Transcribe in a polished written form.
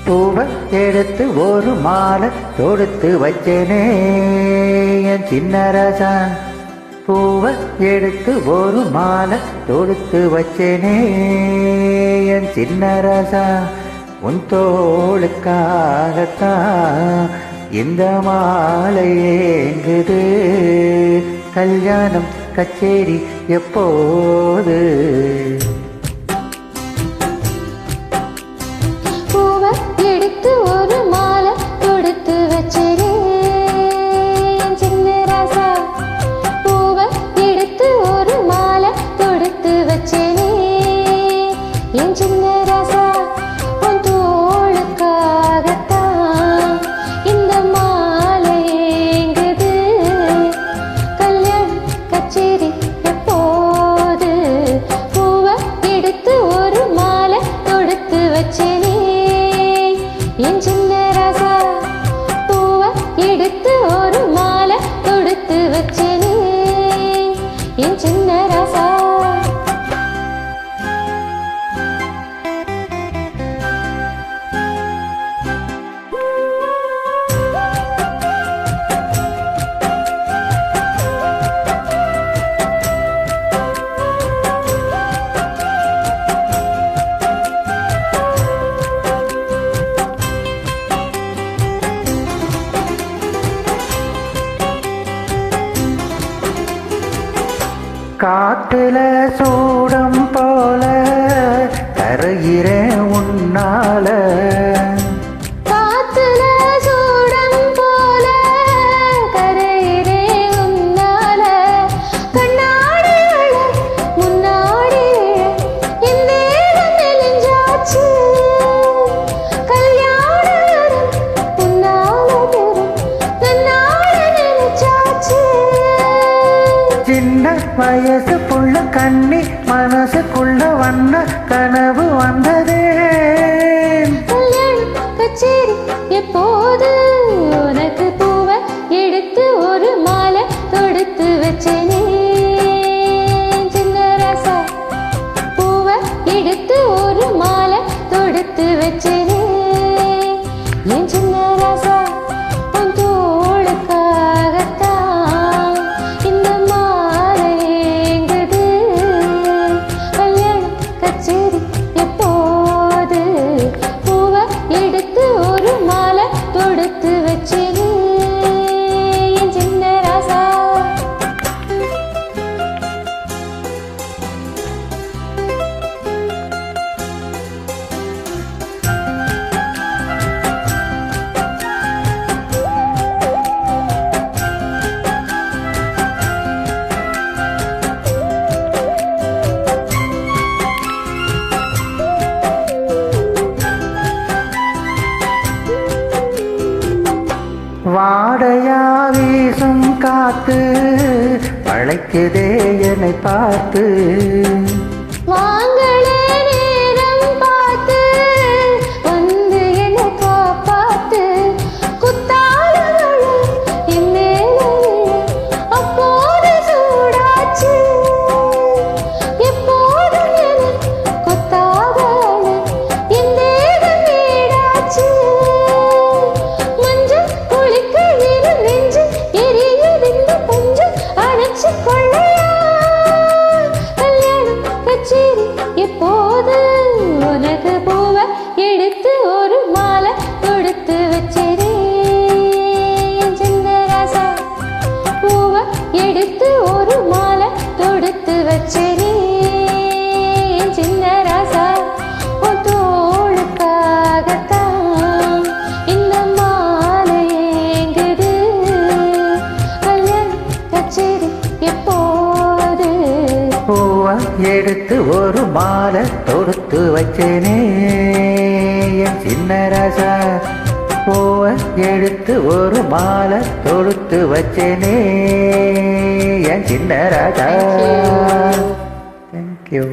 பூவை எடுத்து ஒரு மாலை தொடுத்து வச்சேனே என் சின்ன ராசா. பூவை எடுத்து ஒரு மாலை தொடுத்து வச்சேனே என் சின்ன ராசா. உன் தோளுக்காகத்தான் இந்த மாலை ஏங்குது. கல்யாணம் கச்சேரி எப்போது? என் சின்ன ராசா பூவை எடுத்து ஒரு மாலை தொடுத்து வச்சேனே என் சின்ன ராசா. காத்துல சூடம் போல கரையிறேன் உன்னால. காத்துல சூடம் போல கரையிறேன் உன்னால. கண்ணாடி முன்னாடி என் நேரம் நெலிஞ்சாச்சு. கல்யாணம் உன்னால நன்னால நினைச்சாச்சு. சின்ன வயசுக்குள்ள கண்ணி மனசுக்குள்ள வண்ண கனவு வந்ததே. கல்யாணம் கச்சேரி எப்போது? உனக்கு பூவை எடுத்து ஒரு மாலை தொடுத்து வச்சேனே சின்ன ராசா. பூவை எடுத்து ஒரு மாலை தொடுத்து வச்சேனே என் சின்ன ராசா. வாடையா வீசும் காத்து பழைக்குதே என்னை பார்த்து. வாங்களே நேரம் பார்த்து வந்து என்னை காப்பாத்து. குத்தாளங்கள் என் மேலே அப்போது சூடாச்சு. எப்போதும் என கொத்தாக என் தேகம் வீடாச்சு. மஞ்சள் குளிக்க இரு நெஞ்சு எரியுதிந்த கொஞ்சம் அணைச்சு கொள்ளையா. கல்யாணம் கச்சேரி எப்போது? உனக்கு பூவை எடுத்து ஒரு மாலை தொடுத்து வச்சேனே சின்ன ராசா. பூவை எடுத்து ஒரு மாலை தொடுத்து வச்சேனே சின்ன ராசா. உன் தோளுக்காகத்தான் இந்த மாலை ஏங்குது. கல்யாணம் கச்சேரி எப்போது? பூவை எடுத்து ஒரு மாலை தொடுத்து வச்சேனே என் சின்ன ராசா. பூவை எடுத்து ஒரு மாலை தொடுத்து வச்சேனே என் சின்ன ராஜா. தேங்க்யூ.